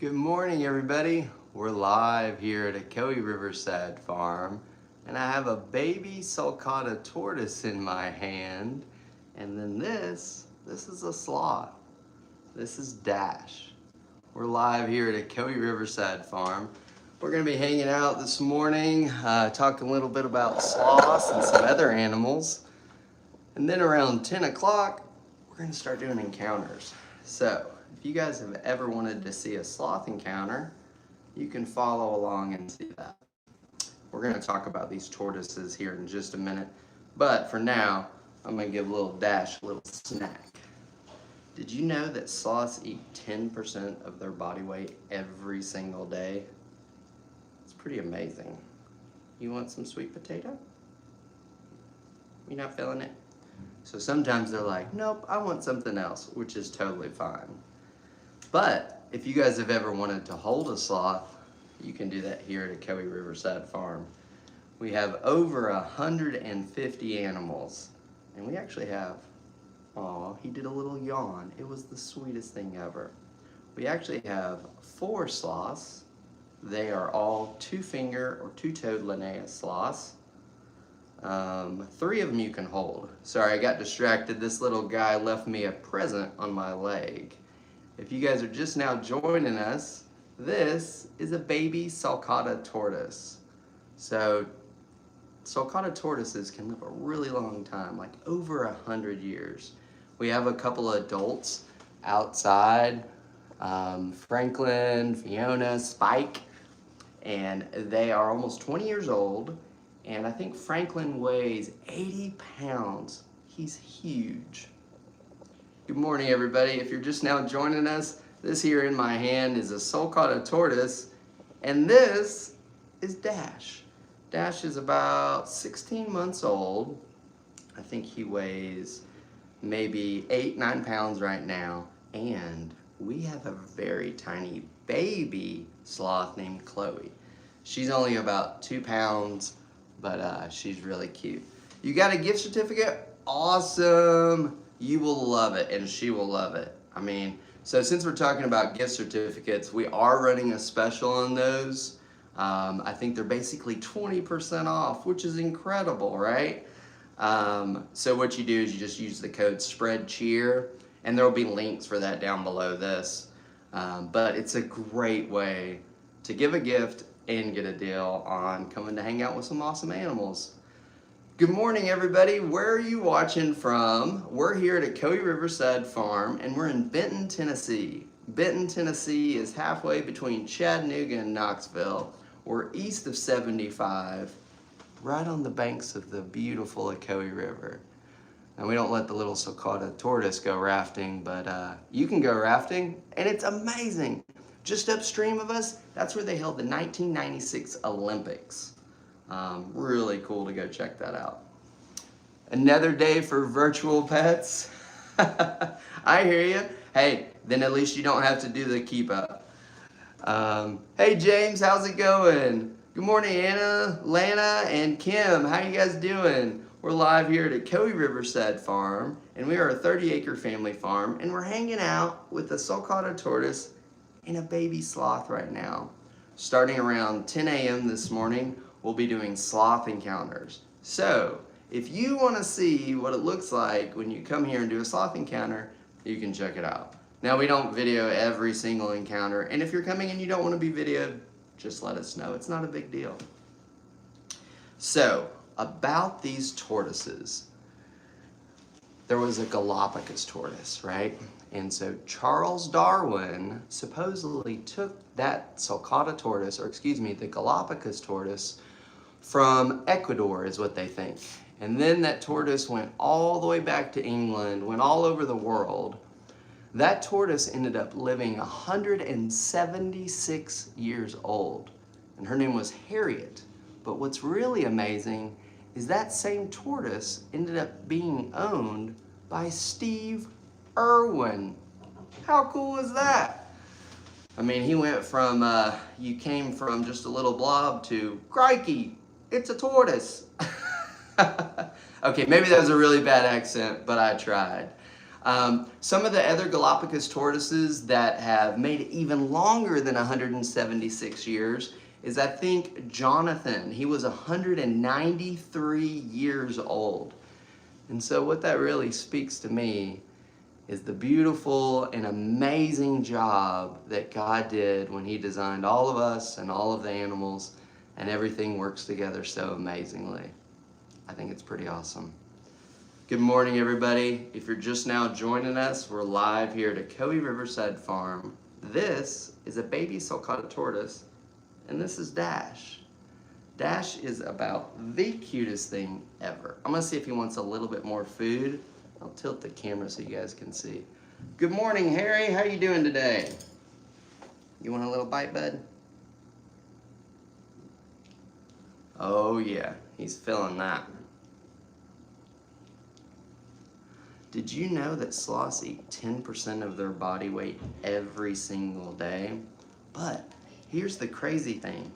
Good morning, everybody. We're live here at Echoey Riverside Farm, and I have a baby sulcata tortoise in my hand. And then this is a sloth. This is Dash. We're live here at Echoey Riverside Farm. We're gonna be hanging out this morning, talking a little bit about sloths and some other animals. And then around 10 o'clock, we're gonna start doing encounters. So, if you guys have ever wanted to see a sloth encounter, you can follow along and see that. We're gonna talk about these tortoises here in just a minute, but for now, I'm gonna give little Dash a little snack. Did you know that sloths eat 10% of their body weight every single day? It's pretty amazing. You want some sweet potato? You not feeling it? So sometimes they're like, nope, I want something else, which is totally fine. But if you guys have ever wanted to hold a sloth, you can do that here at Echoey Riverside Farm. We have over 150 animals, and we actually have, aw, he did a little yawn. It was the sweetest thing ever. We actually have 4 sloths. They are all 2-finger or 2-toed Linnaeus sloths. 3 of them you can hold. Sorry, I got distracted. This little guy left me a present on my leg. If you guys are just now joining us, this is a baby sulcata tortoise. So, sulcata tortoises can live a really long time, like over 100 years. We have a couple of adults outside, Franklin, Fiona, Spike, and they are almost 20 years old. And I think Franklin weighs 80 pounds. He's huge. Good morning, everybody. If you're just now joining us, this here in my hand is a sulcata tortoise, and this is Dash. Dash is about 16 months old. I think he weighs maybe 8-9 pounds right now. And we have a very tiny baby sloth named Chloe. She's only about 2 pounds, but she's really cute. You got a gift certificate? Awesome. You will love it, and she will love it. I mean, so since we're talking about gift certificates, we are running a special on those. I think they're basically 20% off, which is incredible, right? So what you do is you just use the code SPREADCHEER, and there will be links for that down below this. But it's a great way to give a gift and get a deal on coming to hang out with some awesome animals. Good morning, everybody. Where are you watching from? We're here at Echoey Riverside Farm, and we're in Benton, Tennessee. Benton, Tennessee is halfway between Chattanooga and Knoxville. We're east of 75, right on the banks of the beautiful Echoey River. And we don't let the little sulcata tortoise go rafting, but you can go rafting, and it's amazing. Just upstream of us, that's where they held the 1996 Olympics. Really cool to go check that out. Another day for virtual pets. I hear you. Hey, then at least you don't have to do the keep up. Hey James, how's it going? Good morning, Anna, Lana, and Kim. How you guys doing? We're live here at Echoey Riverside Farm, and we are a 30-acre family farm, and we're hanging out with a sulcata tortoise and a baby sloth right now. Starting around 10 a.m. this morning, we'll be doing sloth encounters. So, if you want to see what it looks like when you come here and do a sloth encounter, you can check it out. Now, we don't video every single encounter, and if you're coming and you don't want to be videoed, just let us know. It's not a big deal. So, about these tortoises, there was a Galapagos tortoise, right? And so Charles Darwin supposedly took that sulcata tortoise, or excuse me, the Galapagos tortoise, from Ecuador is what they think. And then that tortoise went all the way back to England, went all over the world. That tortoise ended up living 176 years old, and her name was Harriet. But what's really amazing is that same tortoise ended up being owned by Steve Irwin. How cool is that? I mean, he went from, you came from just a little blob to, crikey, it's a tortoise. Okay, maybe that was a really bad accent, but I tried. Some of the other Galapagos tortoises that have made it even longer than 176 years is, I think, Jonathan. He was 193 years old. And so what that really speaks to me is the beautiful and amazing job that God did when he designed all of us and all of the animals, and everything works together so amazingly. I think it's pretty awesome. Good morning, everybody. If you're just now joining us, we're live here at Ocoee Riverside Farm. This is a baby sulcata tortoise, and this is Dash. Dash is about the cutest thing ever. I'm gonna see if he wants a little bit more food. I'll tilt the camera so you guys can see. Good morning, Harry. How you doing today? You want a little bite, bud? Oh yeah, he's feeling that. Did you know that sloths eat 10% of their body weight every single day? But here's the crazy thing.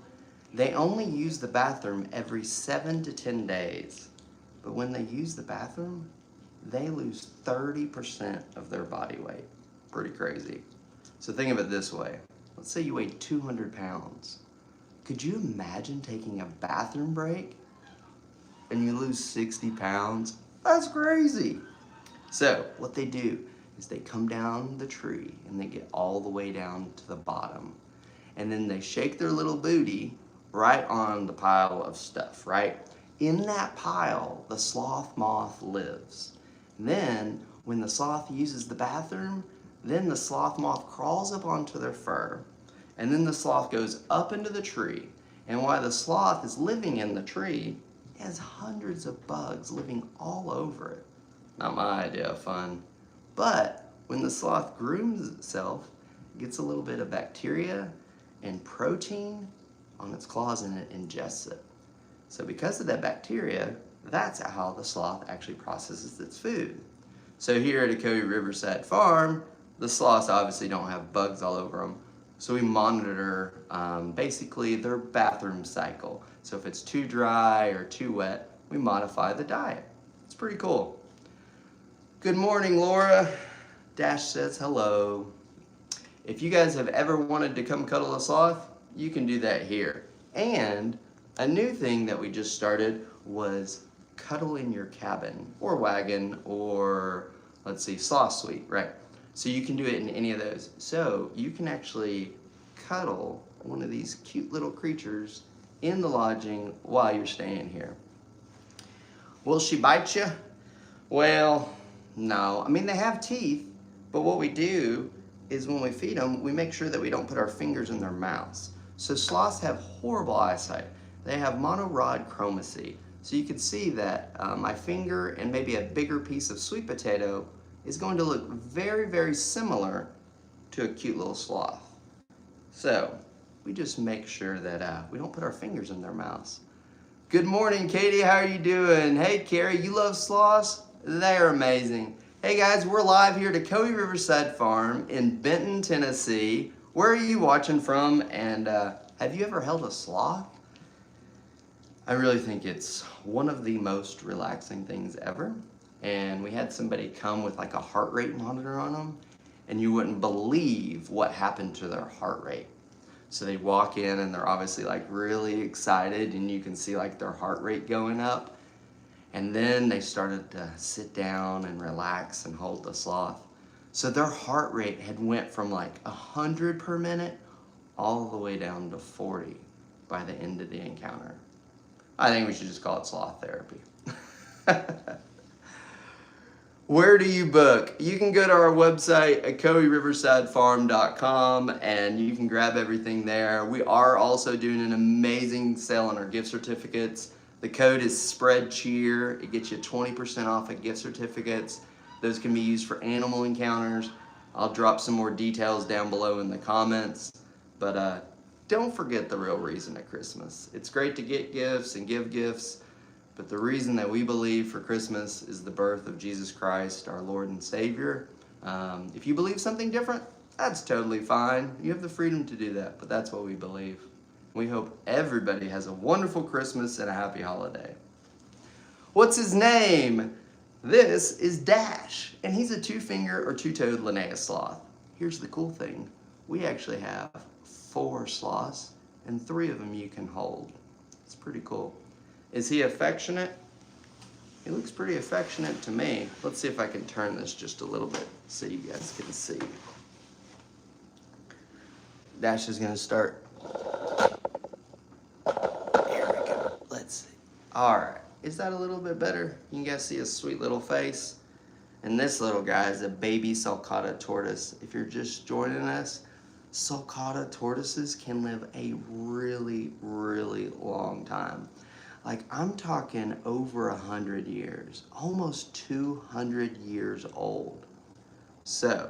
They only use the bathroom every 7 to 10 days. But when they use the bathroom, they lose 30% of their body weight. Pretty crazy. So think of it this way. Let's say you weigh 200 pounds. Could you imagine taking a bathroom break and you lose 60 pounds? That's crazy. So what they do is they come down the tree and they get all the way down to the bottom. And then they shake their little booty right on the pile of stuff, right? In that pile, the sloth moth lives. Then, when the sloth uses the bathroom, then the sloth moth crawls up onto their fur, and then the sloth goes up into the tree. And while the sloth is living in the tree, it has hundreds of bugs living all over it. Not my idea of fun. But when the sloth grooms itself, it gets a little bit of bacteria and protein on its claws, and it ingests it. So because of that bacteria, that's how the sloth actually processes its food. So here at Ocoee Riverside Farm, the sloths obviously don't have bugs all over them. So we monitor basically their bathroom cycle. So if it's too dry or too wet, we modify the diet. It's pretty cool. Good morning, Laura. Dash says hello. If you guys have ever wanted to come cuddle a sloth, you can do that here. And a new thing that we just started was cuddle in your cabin or wagon or, let's see, sloth suite, right? So you can do it in any of those. So you can actually cuddle one of these cute little creatures in the lodging while you're staying here. Will she bite you? Well, no. I mean, they have teeth, but what we do is when we feed them, we make sure that we don't put our fingers in their mouths. So sloths have horrible eyesight. They have monorod chromacy. So you can see that my finger and maybe a bigger piece of sweet potato is going to look very, very similar to a cute little sloth. So we just make sure that we don't put our fingers in their mouths. Good morning, Katie. How are you doing? Hey, Carrie, you love sloths? They're amazing. Hey guys, we're live here at Ocoee Riverside Farm in Benton, Tennessee. Where are you watching from? And have you ever held a sloth? I really think it's one of the most relaxing things ever. And we had somebody come with like a heart rate monitor on them, and you wouldn't believe what happened to their heart rate. So they walk in and they're obviously like really excited, and you can see like their heart rate going up. And then they started to sit down and relax and hold the sloth. So their heart rate had went from like 100 per minute all the way down to 40 by the end of the encounter. I think we should just call it sloth therapy. Where do you book? You can go to our website, ocoeeriversidefarm.com, and you can grab everything there. We are also doing an amazing sale on our gift certificates. The code is SPREADCHEER. It gets you 20% off of gift certificates. Those can be used for animal encounters. I'll drop some more details down below in the comments. But don't forget the real reason at Christmas. It's great to get gifts and give gifts, but the reason that we believe for Christmas is the birth of Jesus Christ, our Lord and Savior. If you believe something different, that's totally fine. You have the freedom to do that, but that's what we believe. We hope everybody has a wonderful Christmas and a happy holiday. What's his name? This is Dash, and he's a two-finger or two-toed Linnaeus sloth. Here's the cool thing. We actually have 4 sloths, and 3 of them you can hold. It's pretty cool. Is he affectionate? He looks pretty affectionate to me. Let's see if I can turn this just a little bit so you guys can see. Dash is gonna start. Here we go. Let's see. All right. Is that a little bit better? You can guys see his sweet little face. And this little guy is a baby sulcata tortoise. If you're just joining us, sulcata tortoises can live a really, really long time. Like, I'm talking over 100 years, almost 200 years old. So,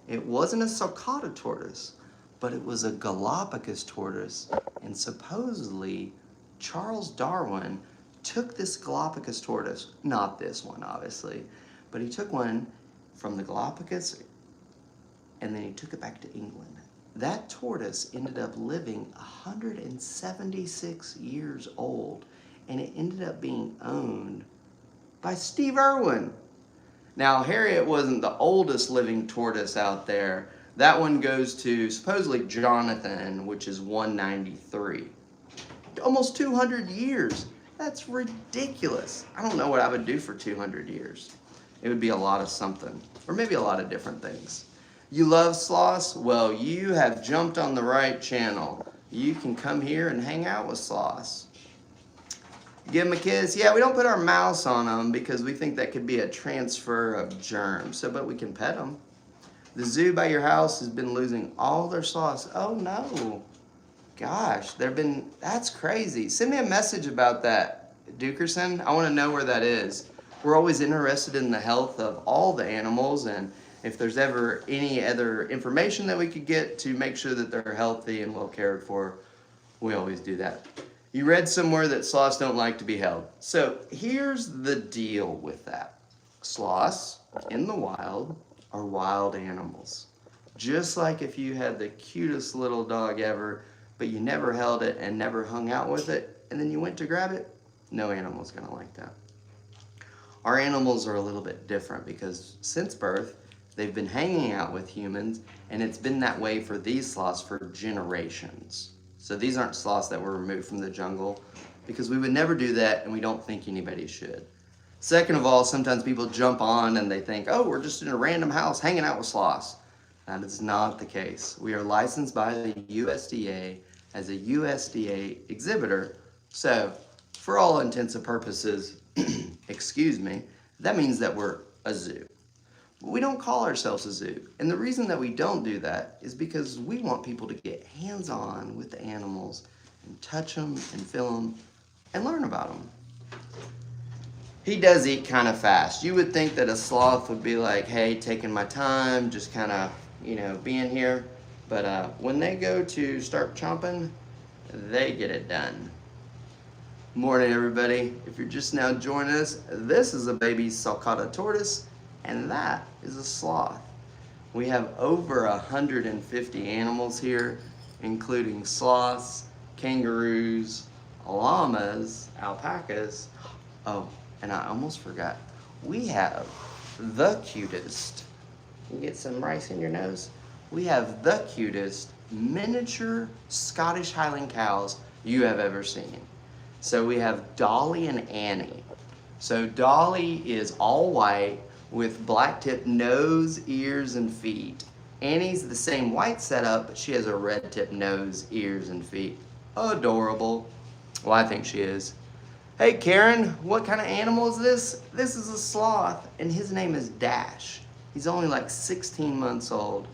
it wasn't a sulcata tortoise, but it was a Galapagos tortoise. And supposedly, Charles Darwin took this Galapagos tortoise, not this one obviously, but he took one from the Galapagos and then he took it back to England. That tortoise ended up living 176 years old, and it ended up being owned by Steve Irwin. Now, Harriet wasn't the oldest living tortoise out there. That one goes to supposedly Jonathan, which is 193. Almost 200 years. That's ridiculous. I don't know what I would do for 200 years. It would be a lot of something, or maybe a lot of different things. You love sloths? Well, you have jumped on the right channel. You can come here and hang out with sloths. Give them a kiss. Yeah, we don't put our mouse on them because we think that could be a transfer of germs. But we can pet them. The zoo by your house has been losing all their sloths. Oh no. Gosh, that's crazy. Send me a message about that, Dukerson. I want to know where that is. We're always interested in the health of all the animals, and if there's ever any other information that we could get to make sure that they're healthy and well cared for, we always do that. You read somewhere that sloths don't like to be held. So here's the deal with that. Sloths in the wild are wild animals. Just like if you had the cutest little dog ever, but you never held it and never hung out with it, and then you went to grab it, no animal's gonna like that. Our animals are a little bit different because since birth, they've been hanging out with humans, and it's been that way for these sloths for generations. So these aren't sloths that were removed from the jungle, because we would never do that, and we don't think anybody should. Second of all, sometimes people jump on and they think, oh, we're just in a random house hanging out with sloths. That is not the case. We are licensed by the USDA as a USDA exhibitor. So for all intents and purposes, excuse me, that means that we're a zoo. But we don't call ourselves a zoo. And the reason that we don't do that is because we want people to get hands-on with the animals and touch them and feel them and learn about them. He does eat kind of fast. You would think that a sloth would be like, hey, taking my time, just kind of, being here. But when they go to start chomping, they get it done. Morning, everybody. If you're just now joining us, this is a baby sulcata tortoise, and that is a sloth. We have over 150 animals here, including sloths, kangaroos, llamas, alpacas. Oh, and I almost forgot. We have the cutest. You get some rice in your nose? We have the cutest miniature Scottish Highland cows you have ever seen. So we have Dolly and Annie. So Dolly is all white with black tip nose, ears, and feet. Annie's the same white setup, but she has a red tip nose, ears, and feet. Adorable. Well, I think she is. Hey Karen, what kind of animal is this? This is a sloth, and his name is Dash. He's only like 16 months old.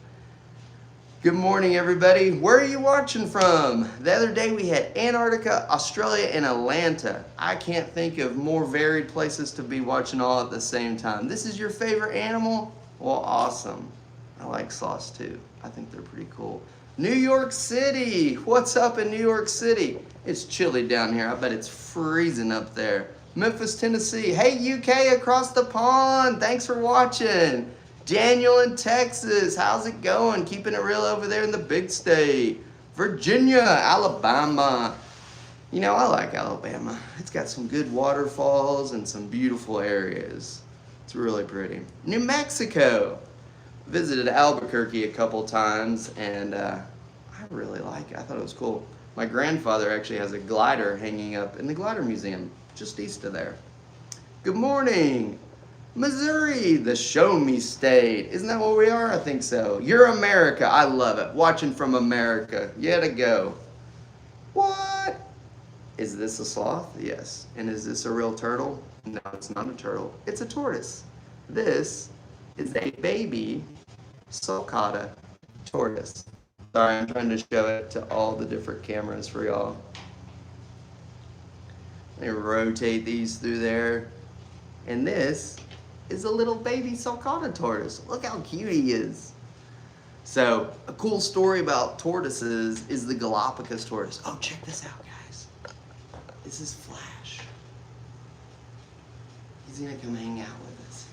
Good morning, everybody. Where are you watching from? The other day we had Antarctica, Australia, and Atlanta. I can't think of more varied places to be watching all at the same time. This is your favorite animal? Well, awesome. I like sloths too. I think they're pretty cool. New York City. What's up in New York City? It's chilly down here. I bet it's freezing up there. Memphis, Tennessee. Hey, UK across the pond. Thanks for watching. Daniel in Texas, how's it going? Keeping it real over there in the big state. Virginia, Alabama. I like Alabama. It's got some good waterfalls and some beautiful areas. It's really pretty. New Mexico. Visited Albuquerque a couple times, and I really like it. I thought it was cool. My grandfather actually has a glider hanging up in the Glider Museum just east of there. Good morning. Missouri, the show me state. Isn't that what we are? I think so. You're America. I love it. Watching from America. Yet to go. What? Is this a sloth? Yes. And is this a real turtle? No, it's not a turtle. It's a tortoise. This is a baby sulcata tortoise. Sorry, I'm trying to show it to all the different cameras for y'all. Let me rotate these through there. And this is a little baby sulcata tortoise. Look how cute he is. So, a cool story about tortoises is the Galapagos tortoise. Oh, check this out, guys. This is Flash. He's gonna come hang out with us.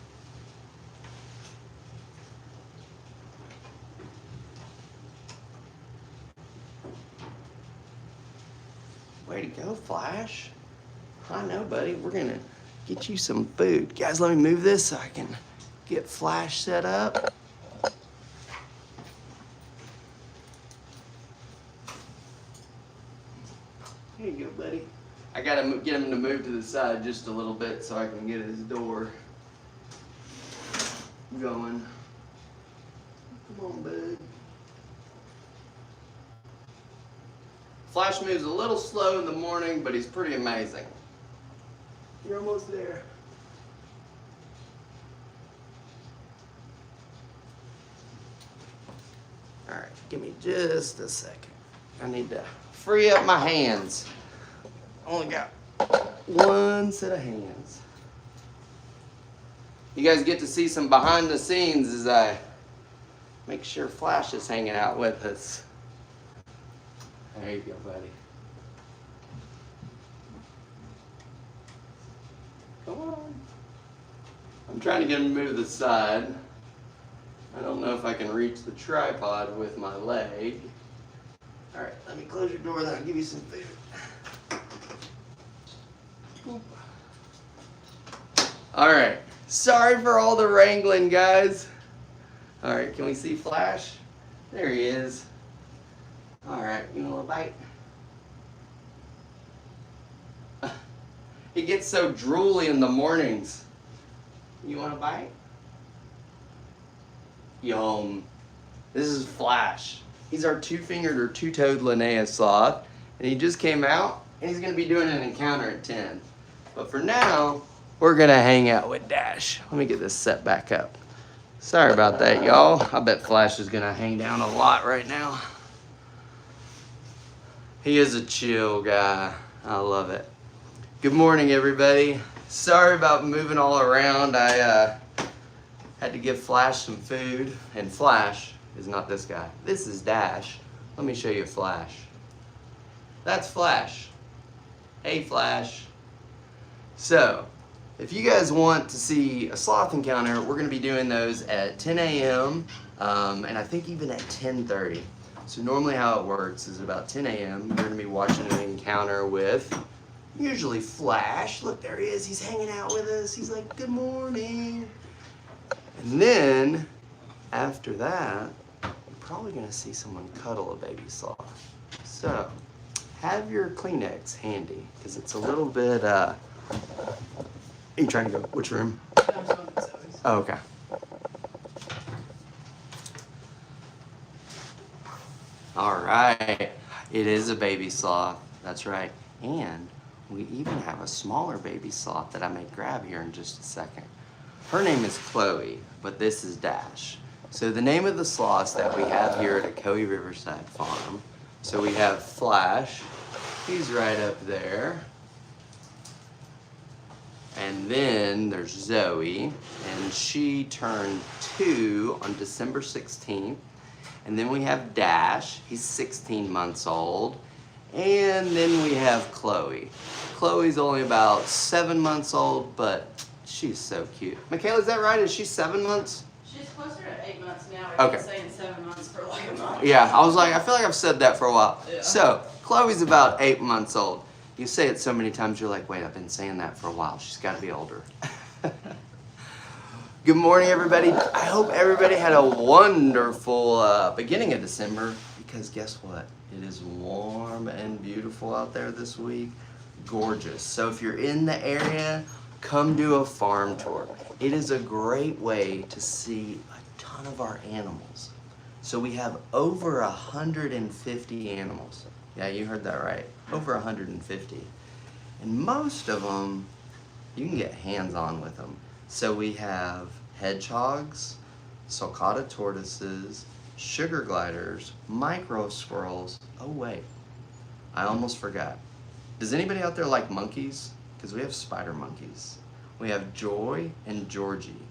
Way to go, Flash. I know, buddy. We're gonna get you some food. Guys, let me move this so I can get Flash set up. Here you go, buddy. I gotta get him to move to the side just a little bit so I can get his door going. Come on, bud. Flash moves a little slow in the morning, but he's pretty amazing. You're almost there. All right, give me just a second. I need to free up my hands. Only got one set of hands. You guys get to see some behind the scenes as I make sure Flash is hanging out with us. There you go, buddy. Come on. I'm trying to get him to move to the side. I don't know if I can reach the tripod with my leg. All right, let me close your door, then I'll give you some food. All right, sorry for all the wrangling, guys. All right, can we see Flash? There he is. All right, you want a bite? He gets so drooly in the mornings. You want a bite? Yum. This is Flash. He's our two-fingered or two-toed Linnaeus sloth, and he just came out, and he's gonna be doing an encounter at 10. But for now, we're gonna hang out with Dash. Let me get this set back up. Sorry about that, y'all. I bet Flash is gonna hang down a lot right now. He is a chill guy. I love it. Good morning, everybody. Sorry about moving all around. I had to give Flash some food, and Flash is not this guy. This is Dash. Let me show you Flash. That's Flash. Hey, Flash. So, if you guys want to see a sloth encounter, we're going to be doing those at 10 a.m. And I think even at 10:30. So normally how it works is about 10 a.m. you're going to be watching an encounter with usually Flash. Look, there he is. He's hanging out with us. He's like, good morning. And then after that, you're probably going to see someone cuddle a baby sloth. So have your Kleenex handy because it's a little bit, are you trying to go? Which room? Oh, okay. All right, it is a baby sloth, that's right. And we even have a smaller baby sloth that I may grab here in just a second. Her name is Chloe, but this is Dash. So the name of the sloths that we have here at Ocoee Riverside Farm. So we have Flash, he's right up there. And then there's Zoe, and she turned 2 on December 16th. And then we have Dash, he's 16 months old. And then we have Chloe. Chloe's only about 7 months old, but she's so cute. Michaela, is that right? Is she 7 months? She's closer to 8 months now. I've been saying 7 months for like a month. Yeah, I was like, I feel like I've said that for a while. Yeah. So, Chloe's about 8 months old. You say it so many times, you're like, wait, I've been saying that for a while. She's got to be older. Good morning, everybody. I hope everybody had a wonderful beginning of December, because guess what? It is warm and beautiful out there this week. Gorgeous. So if you're in the area, come do a farm tour. It is a great way to see a ton of our animals. So we have over 150 animals. Yeah, you heard that right. Over 150. And most of them, you can get hands-on with them. So we have hedgehogs, sulcata tortoises, sugar gliders, micro squirrels. Oh wait, I almost forgot. Does anybody out there like monkeys? Because we have spider monkeys. We have Joy and Georgie.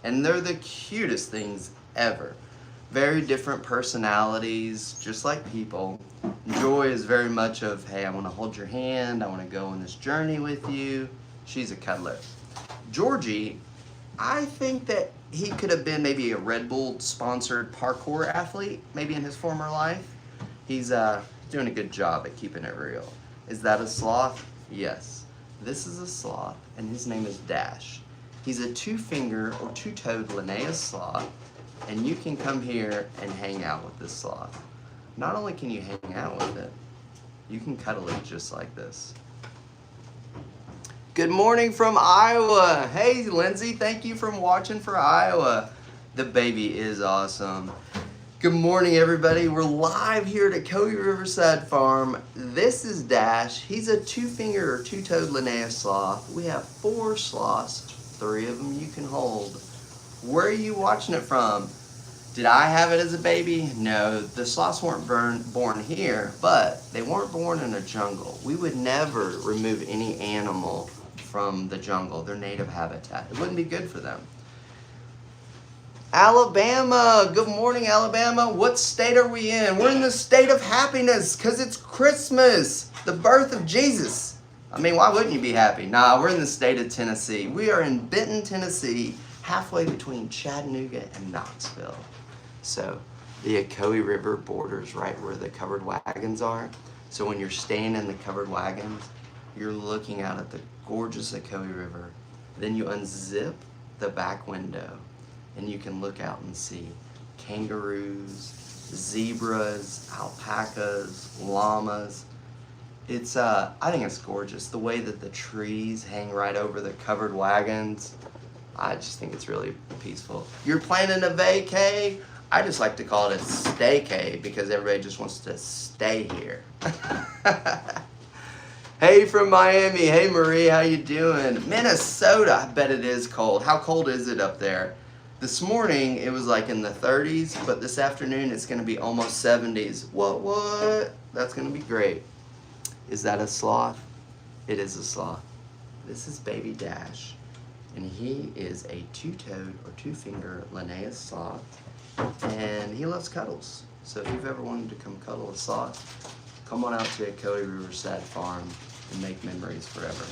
And they're the cutest things ever. Very different personalities, just like people. Joy is very much of, hey, I want to hold your hand, I want to go on this journey with you. She's a cuddler. Georgie, I think that he could have been maybe a Red Bull sponsored parkour athlete, maybe in his former life. He's doing a good job at keeping it real. Is that a sloth? Yes. This is a sloth, and his name is Dash. He's a two-finger or two-toed Linnaeus sloth, and you can come here and hang out with this sloth. Not only can you hang out with it, you can cuddle it just like this. Good morning from Iowa. Hey, Lindsay, thank you for watching for Iowa. The baby is awesome. Good morning, everybody. We're live here at Cody Riverside Farm. This is Dash. He's a two-finger or two-toed Linnaeus sloth. We have 4 sloths, 3 of them you can hold. Where are you watching it from? Did I have it as a baby? No, the sloths weren't born here, but they weren't born in a jungle. We would never remove any animal from the jungle, their native habitat. It wouldn't be good for them. Alabama, good morning, Alabama. What state are we in? We're in the state of happiness because it's Christmas, the birth of Jesus. I mean, why wouldn't you be happy? Nah, we're in the state of Tennessee. We are in Benton, Tennessee, halfway between Chattanooga and Knoxville. So the Ocoee River borders right where the covered wagons are. So when you're staying in the covered wagons, you're looking out at the gorgeous Ocoee River. Then you unzip the back window and you can look out and see kangaroos, zebras, alpacas, llamas. I think it's gorgeous. The way that the trees hang right over the covered wagons, I just think it's really peaceful. You're planning a vacay? I just like to call it a staycay because everybody just wants to stay here. Hey from Miami. Hey Marie, how you doing? Minnesota, I bet it is cold. How cold is it up there? This morning it was like in the 30s, but this afternoon it's gonna be almost 70s. What? That's gonna be great. Is that a sloth? It is a sloth. This is baby Dash, and he is a two-toed or two-finger Linnaeus sloth, and he loves cuddles. So if you've ever wanted to come cuddle a sloth, come on out to Cody Riverside Farm and make memories forever.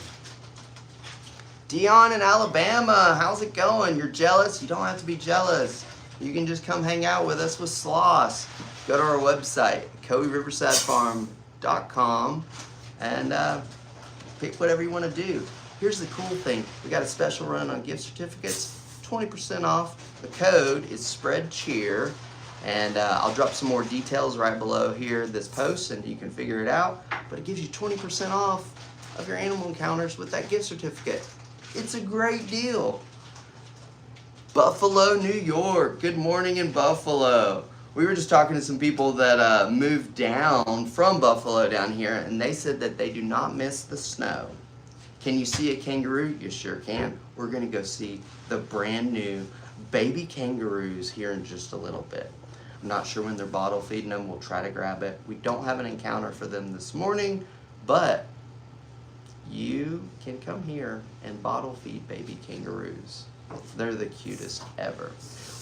Dion in Alabama, how's it going? You're jealous? You don't have to be jealous. You can just come hang out with us with sloths. Go to our website, CodyRiversideFarm.com, and pick whatever you want to do. Here's the cool thing. We got a special run on gift certificates, 20% off. The code is SPREADCHEER. And I'll drop some more details right below here, this post, and you can figure it out. But it gives you 20% off of your animal encounters with that gift certificate. It's a great deal. Buffalo, New York. Good morning in Buffalo. We were just talking to some people that moved down from Buffalo down here, and they said that they do not miss the snow. Can you see a kangaroo? You sure can. We're going to go see the brand new baby kangaroos here in just a little bit. I'm not sure when they're bottle feeding them. We'll try to grab it. We don't have an encounter for them this morning, but you can come here and bottle feed baby kangaroos. They're the cutest ever.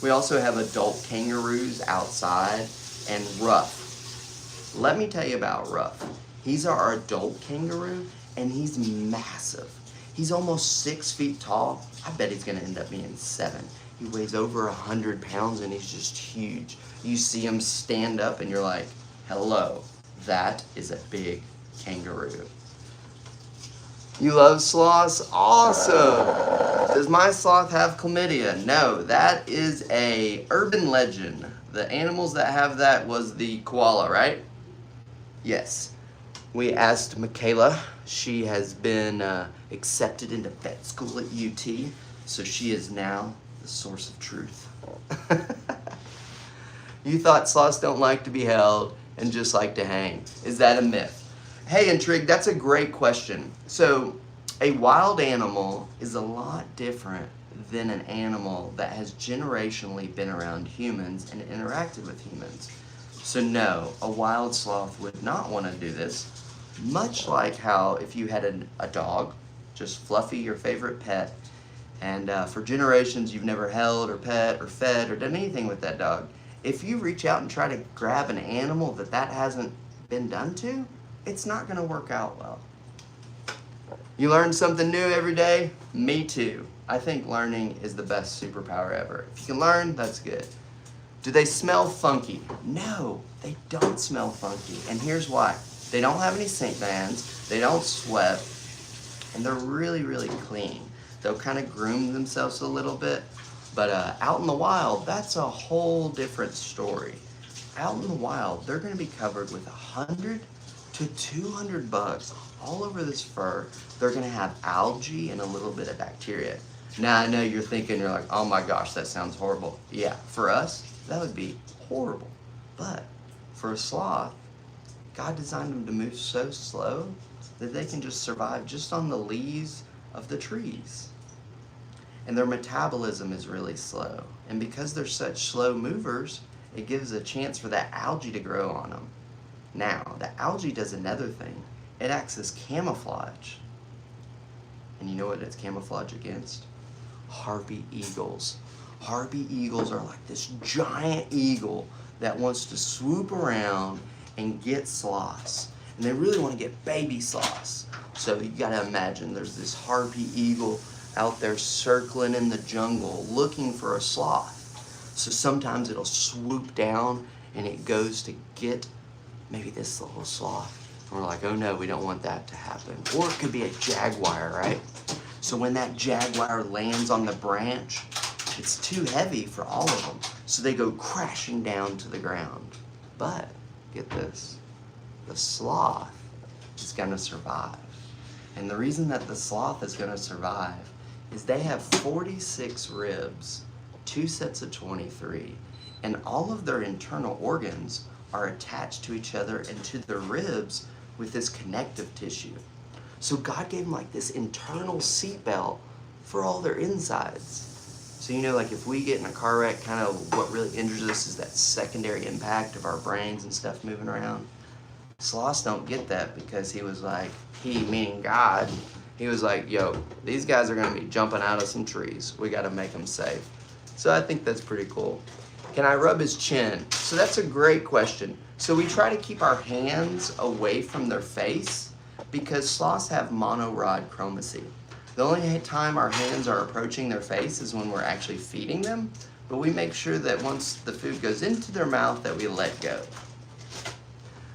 We also have adult kangaroos outside and Ruff. Let me tell you about Ruff. He's our adult kangaroo, and he's massive. He's almost 6 feet tall. I bet he's gonna end up being 7. He weighs over 100 pounds and he's just huge. You see him stand up and you're like, hello, that is a big kangaroo. You love sloths? Awesome. Does my sloth have chlamydia? No, that is a urban legend. The animals that have that was the koala, right? Yes. We asked Michaela. She has been accepted into vet school at UT, so she is now the source of truth. You thought sloths don't like to be held and just like to hang. Is that a myth? Hey, Intrigue, that's a great question. So, a wild animal is a lot different than an animal that has generationally been around humans and interacted with humans. So no, a wild sloth would not want to do this, much like how if you had a dog, just Fluffy, your favorite pet, and for generations you've never held or pet or fed or done anything with that dog. If you reach out and try to grab an animal that hasn't been done to, it's not going to work out well. You learn something new every day? Me too. I think learning is the best superpower ever. If you can learn, that's good. Do they smell funky? No, they don't smell funky. And here's why. They don't have any scent glands, they don't sweat, and they're really, really clean. They'll kind of groom themselves a little bit, but out in the wild, that's a whole different story. Out in the wild, they're going to be covered with 100 to 200 bugs all over this fur. They're going to have algae and a little bit of bacteria. Now, I know you're thinking, you're like, oh my gosh, that sounds horrible. Yeah, for us, that would be horrible. But for a sloth, God designed them to move so slow that they can just survive just on the leaves of the trees. And their metabolism is really slow. And because they're such slow movers, it gives a chance for that algae to grow on them. Now, the algae does another thing. It acts as camouflage. And you know what it's camouflage against? Harpy eagles. Harpy eagles are like this giant eagle that wants to swoop around and get sloths. And they really want to get baby sloths. So you gotta imagine there's this harpy eagle out there circling in the jungle looking for a sloth. So sometimes it'll swoop down and it goes to get maybe this little sloth. And we're like, oh no, we don't want that to happen. Or it could be a jaguar, right? So when that jaguar lands on the branch, it's too heavy for all of them. So they go crashing down to the ground. But, get this, the sloth is gonna survive. And the reason that the sloth is gonna survive is they have 46 ribs, 2 sets of 23, and all of their internal organs are attached to each other and to their ribs with this connective tissue. So God gave them like this internal seatbelt for all their insides. So you know, like if we get in a car wreck, kind of what really injures us is that secondary impact of our brains and stuff moving around. Sloths don't get that because he was like, he meaning God, he was like, yo, these guys are gonna be jumping out of some trees. We gotta make them safe. So I think that's pretty cool. Can I rub his chin? So that's a great question. So we try to keep our hands away from their face because sloths have monorod chromacy. The only time our hands are approaching their face is when we're actually feeding them, but we make sure that once the food goes into their mouth that we let go.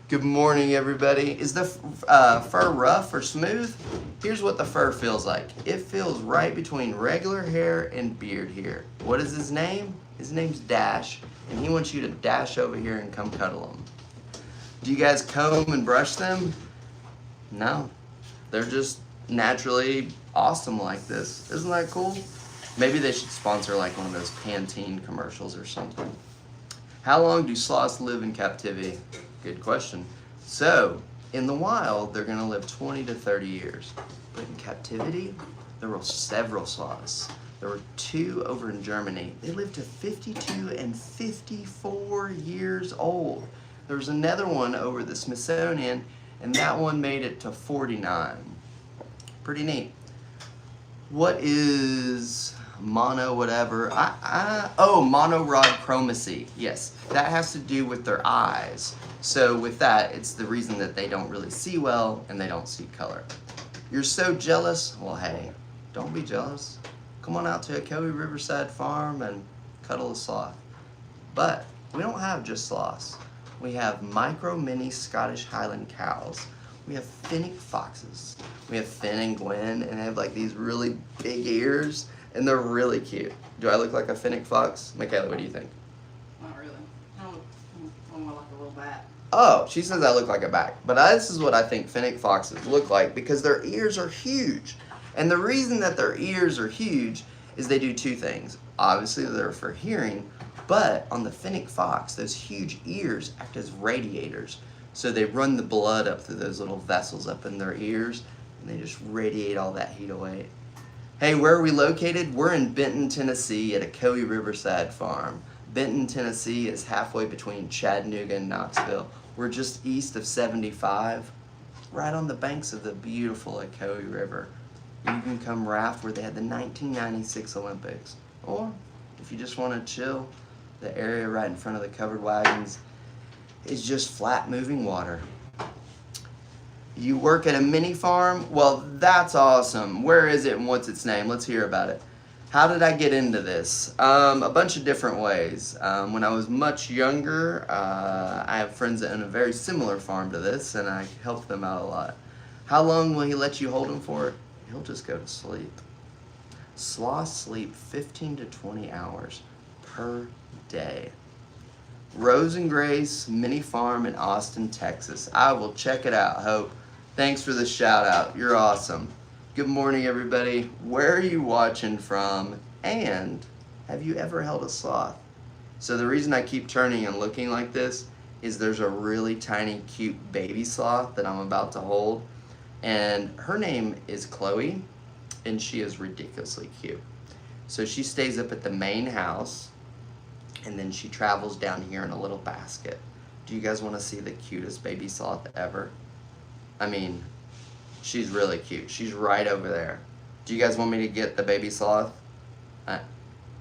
Good morning, everybody. Is the fur rough or smooth? Here's what the fur feels like. It feels right between regular hair and beard here. What is his name? His name's Dash, and he wants you to dash over here and come cuddle him. Do you guys comb and brush them? No. They're just naturally awesome like this. Isn't that cool? Maybe they should sponsor like one of those Pantene commercials or something. How long do sloths live in captivity? Good question. So, in the wild, they're gonna live 20 to 30 years. But in captivity, there were several sloths. There were 2 over in Germany. They lived to 52 and 54 years old. There was another one over the Smithsonian, and that one made it to 49. Pretty neat. What is mono whatever? Monorod chromacy. Yes, that has to do with their eyes. So with that, it's the reason that they don't really see well and they don't see color. You're so jealous? Well, hey, don't be jealous. Come on out to a Kobe Riverside farm and cuddle a sloth. But we don't have just sloths. We have micro mini Scottish Highland cows. We have finnick foxes. We have Finn and Gwen, and they have like these really big ears. And they're really cute. Do I look like a fennec fox? Michaela, what do you think? Not really. I'm more like a little bat. Oh, she says I look like a bat. But this is what I think fennec foxes look like because their ears are huge. And the reason that their ears are huge is they do two things. Obviously, they're for hearing, but on the fennec fox, those huge ears act as radiators. So they run the blood up through those little vessels up in their ears, and they just radiate all that heat away. Hey, where are we located? We're in Benton, Tennessee at a Coe Riverside farm. Benton, Tennessee is halfway between Chattanooga and Knoxville. We're just east of 75, right on the banks of the beautiful Coe River. You can come raft where they had the 1996 Olympics. Or, if you just want to chill, the area right in front of the covered wagons is just flat moving water. You work at a mini farm? Well, that's awesome. Where is it and what's its name? Let's hear about it. How did I get into this? A bunch of different ways. When I was much younger, I have friends that own a very similar farm to this, and I helped them out a lot. How long will he let you hold him for? He'll just go to sleep. Sloths sleep 15 to 20 hours per day. Rose and Grace Mini Farm in Austin, Texas. I will check it out, Hope. Thanks for the shout out. You're awesome. Good morning, everybody. Where are you watching from? And have you ever held a sloth? So the reason I keep turning and looking like this is there's a really tiny, cute baby sloth that I'm about to hold. And her name is Chloe, and she is ridiculously cute. So she stays up at the main house, and then she travels down here in a little basket. Do you guys want to see the cutest baby sloth ever? I mean, she's really cute. She's right over there. Do you guys want me to get the baby sloth? I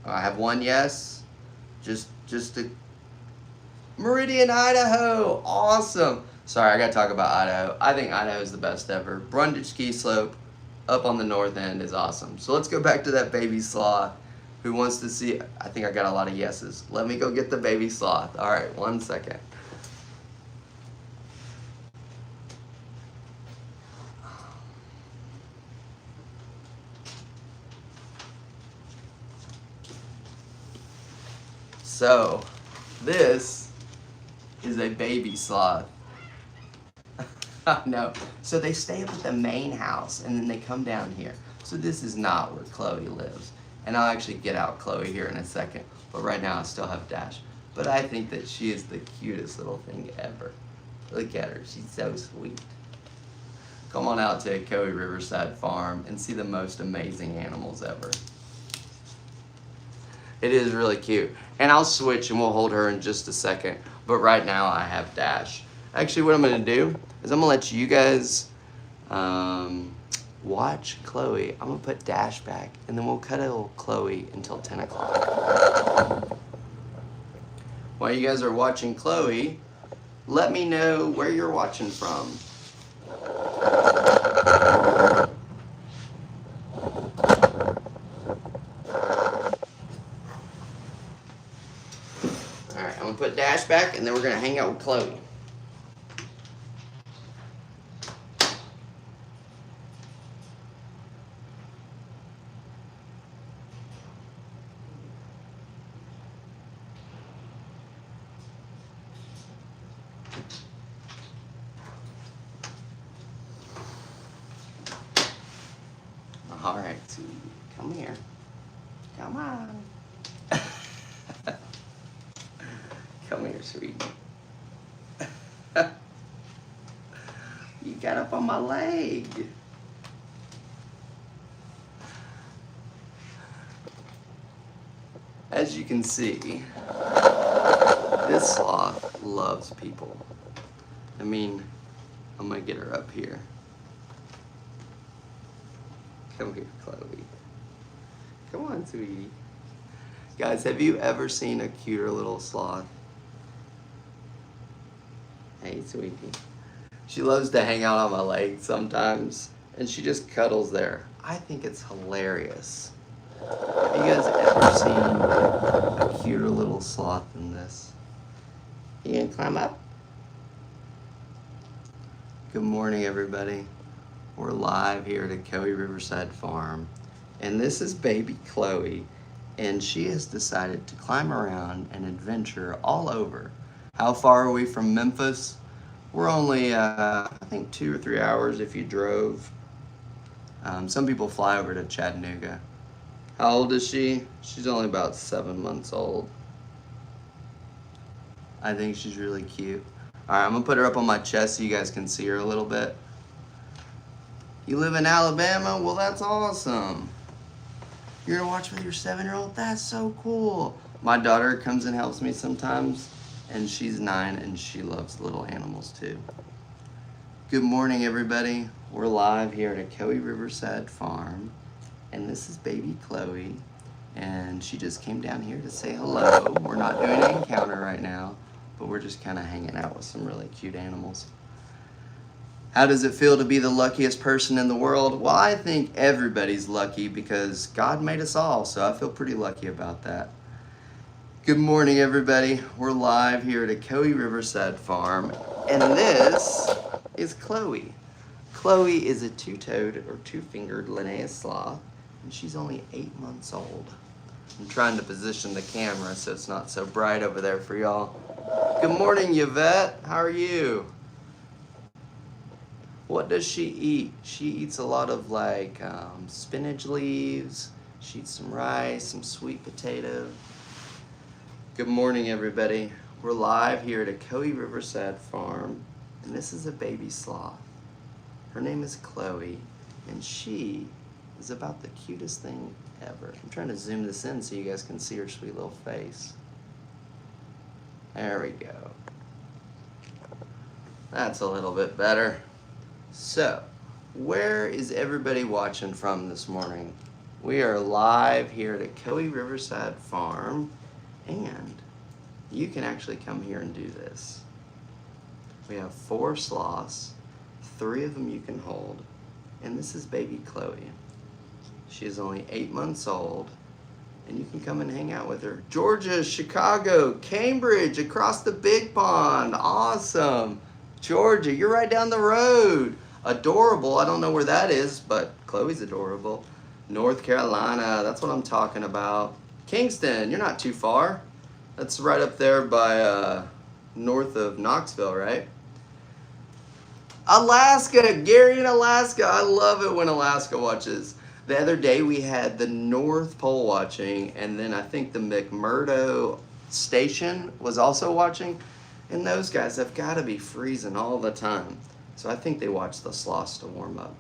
have one yes. Just to Meridian, Idaho. Awesome. Sorry, I gotta talk about Idaho. I think Idaho is the best ever. Brundage Ski Slope up on the north end is awesome. So let's go back to that baby sloth. Who wants to see? I think I got a lot of yeses. Let me go get the baby sloth. All right, 1 second. So, this is a baby sloth. No. So they stay up at the main house and then they come down here. So this is not where Chloe lives. And I'll actually get out Chloe here in a second. But right now I still have Dash. But I think that she is the cutest little thing ever. Look at her. She's so sweet. Come on out to Coe Riverside Farm and see the most amazing animals ever. It is really cute. And I'll switch and we'll hold her in just a second. But right now I have Dash. Actually, what I'm going to do is I'm going to let you guys watch Chloe. I'm going to put Dash back, and then we'll cuddle Chloe until 10 o'clock. While you guys are watching Chloe, let me know where you're watching from. Alright, I'm going to put Dash back, and then we're going to hang out with Chloe. All right, sweetie, come here. Come on. Come here, sweetie. You got up on my leg. As you can see, this sloth loves people. I mean, I'm gonna get her up here. Come here, Chloe. Come on, sweetie. Guys, have you ever seen a cuter little sloth? Hey, sweetie. She loves to hang out on my legs sometimes, and she just cuddles there. I think it's hilarious. Have you guys ever seen a cuter little sloth than this? You gonna climb up? Good morning, everybody. We're live here at Coe Riverside Farm. And this is baby Chloe, and she has decided to climb around and adventure all over. How far are we from Memphis? We're only, I think 2 or 3 hours if you drove. Some people fly over to Chattanooga. How old is she? She's only about 7 months old. I think she's really cute. All right, I'm gonna put her up on my chest so you guys can see her a little bit. You live in Alabama? Well, that's awesome. You're gonna watch with your 7-year-old? That's so cool. My daughter comes and helps me sometimes, and she's 9 and she loves little animals too. Good morning, everybody. We're live here at Echoey Riverside Farm, and this is baby Chloe, and she just came down here to say hello. We're not doing an encounter right now, but we're just kind of hanging out with some really cute animals. How does it feel to be the luckiest person in the world? Well, I think everybody's lucky because God made us all, so I feel pretty lucky about that. Good morning, everybody. We're live here at Echoey Riverside Farm, and this is Chloe. Chloe is a two-toed or two-fingered Linnaeus sloth, and she's only 8 months old. I'm trying to position the camera so it's not so bright over there for y'all. Good morning, Yvette. How are you? What does she eat? She eats a lot of like spinach leaves. She eats some rice, some sweet potato. Good morning, everybody. We're live here at Echoey Riverside Farm, and this is a baby sloth. Her name is Chloe, and she is about the cutest thing ever. I'm trying to zoom this in so you guys can see her sweet little face. There we go. That's a little bit better. So, where is everybody watching from this morning? We are live here at Echoey Riverside Farm, and you can actually come here and do this. We have 4 sloths, 3 of them you can hold, and this is baby Chloe. She is only 8 months old, and you can come and hang out with her. Georgia, Chicago, Cambridge, across the big pond. Awesome. Georgia, you're right down the road. Adorable. I don't know where that is, but Chloe's adorable. North Carolina, that's what I'm talking about. Kingston, you're not too far. That's right up there by north of Knoxville, right? Alaska, Gary in Alaska. I love it when Alaska watches. The other day we had the North Pole watching, and then I think the McMurdo station was also watching, and those guys have got to be freezing all the time. So I think they watch the sloths to warm up.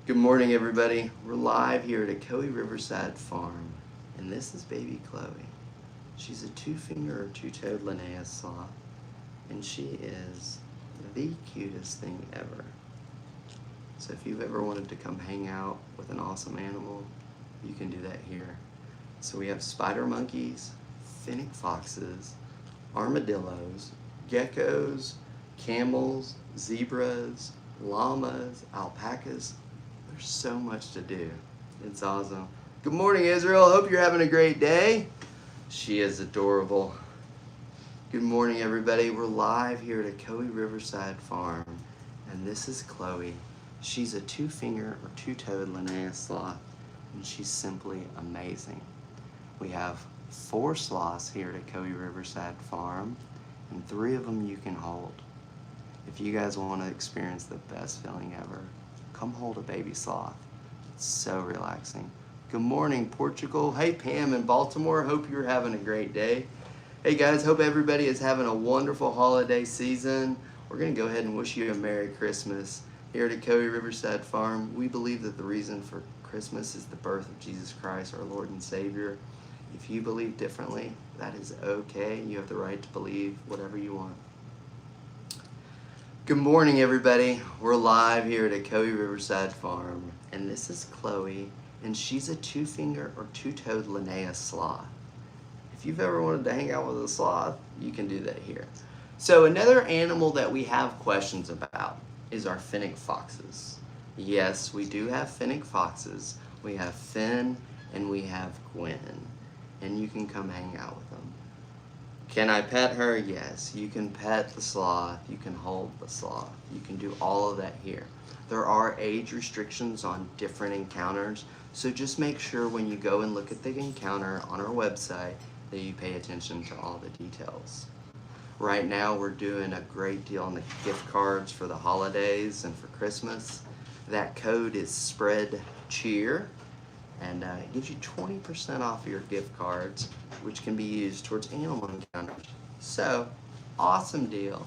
Good morning, everybody. We're live here at Echoey Riverside Farm, and this is baby Chloe. She's a 2-finger or 2-toed Linnaeus sloth, and she is the cutest thing ever. So if you've ever wanted to come hang out with an awesome animal, you can do that here. So we have spider monkeys, fennec foxes, armadillos, geckos, camels, zebras, llamas, alpacas. There's so much to do. It's awesome. Good morning, Israel. Hope you're having a great day. She is adorable. Good morning, everybody. We're live here at Echoey Riverside Farm, and this is Chloe. She's a 2-finger or 2-toed Linnaeus sloth, and she's simply amazing. We have 4 sloths here at Echoey Riverside Farm, and 3 of them you can hold. If you guys want to experience the best feeling ever, come hold a baby sloth. It's so relaxing. Good morning, Portugal. Hey, Pam in Baltimore. Hope you're having a great day. Hey, guys. Hope everybody is having a wonderful holiday season. We're going to go ahead and wish you a Merry Christmas. Here at Echoey Riverside Farm, we believe that the reason for Christmas is the birth of Jesus Christ, our Lord and Savior. If you believe differently, that is okay. You have the right to believe whatever you want. Good morning, everybody. We're live here at Echoey Riverside Farm, and this is Chloe, and she's a 2-finger or 2-toed Linnaeus sloth. If you've ever wanted to hang out with a sloth, you can do that here. So another animal that we have questions about is our fennec foxes. Yes, we do have fennec foxes. We have Finn and we have Gwen, and you can come hang out with them. Can I pet her? Yes, you can pet the sloth, you can hold the sloth, you can do all of that here. There are age restrictions on different encounters, so just make sure when you go and look at the encounter on our website that you pay attention to all the details. Right now we're doing a great deal on the gift cards for the holidays and for Christmas. That code is Spread Cheer, and it gives you 20% off your gift cards, which can be used towards animal encounters. So, awesome deal.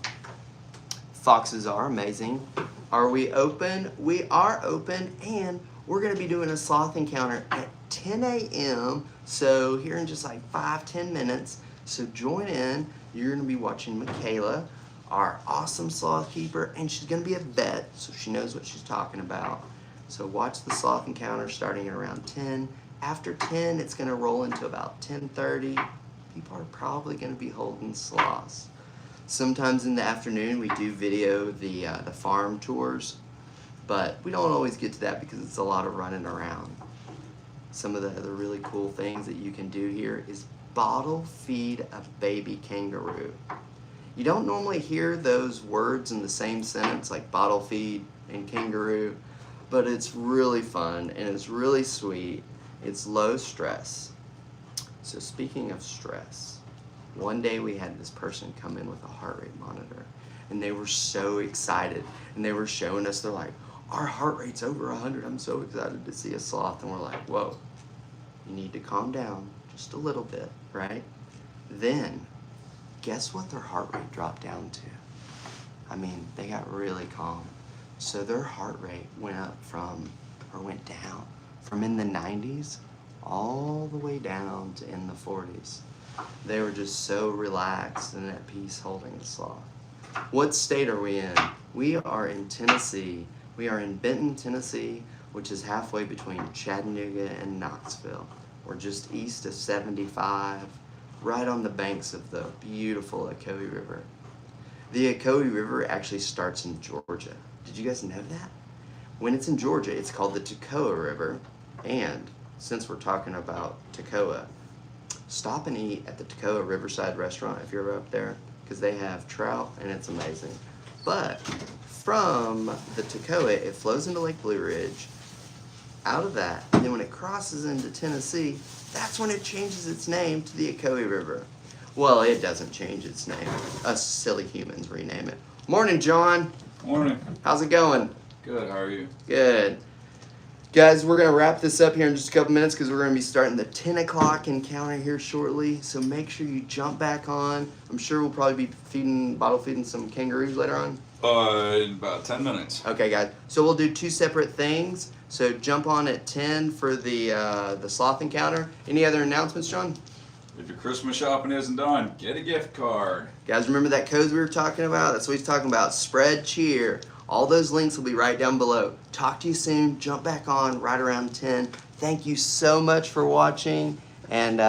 Foxes are amazing. Are we open? We are open, and we're going to be doing a sloth encounter at 10 a.m. So here in just like 5-10 minutes. So join in. You're going to be watching Michaela, our awesome sloth keeper, and she's going to be a vet, so she knows what she's talking about. So watch the sloth encounter starting at around 10. After 10, it's going to roll into about 10:30. People are probably going to be holding sloths. Sometimes in the afternoon we do video the farm tours, but we don't always get to that because it's a lot of running around. Some of the other really cool things that you can do here is bottle feed a baby kangaroo. You don't normally hear those words in the same sentence, like bottle feed and kangaroo, but it's really fun and it's really sweet. It's low stress. So speaking of stress, one day we had this person come in with a heart rate monitor, and they were so excited, and they were showing us, they're like, our heart rate's over 100. I'm so excited to see a sloth. And we're like, whoa, you need to calm down just a little bit, right? Then, guess what their heart rate dropped down to? I mean, they got really calm. So their heart rate went down from in the 90s all the way down to in the 40s. They were just so relaxed and at peace holding the sloth. What state are we in? We are in Tennessee. We are in Benton, Tennessee, which is halfway between Chattanooga and Knoxville. We're just east of 75, right on the banks of the beautiful Ocoee River. The Ocoee River actually starts in Georgia. Did you guys know that? When it's in Georgia, it's called the Toccoa River. And since we're talking about Toccoa, stop and eat at the Toccoa Riverside restaurant if you're up there, because they have trout and it's amazing. But from the Toccoa, it flows into Lake Blue Ridge. Out of that, and then when it crosses into Tennessee, that's when it changes its name to the Ocoee River. Well, it doesn't change its name. Us silly humans rename it. Morning, John. Morning. How's it going? Good, how are you? Good. Guys, we're going to wrap this up here in just a couple minutes because we're going to be starting the 10 o'clock encounter here shortly. So make sure you jump back on. I'm sure we'll probably be bottle feeding some kangaroos later on. In about 10 minutes. Okay, guys. So we'll do two separate things. So jump on at 10 for the sloth encounter. Any other announcements, John? If your Christmas shopping isn't done, get a gift card. Guys, remember that code we were talking about? That's what he's talking about. Spread cheer. All those links will be right down below. Talk to you soon. Jump back on right around 10. Thank you so much for watching. And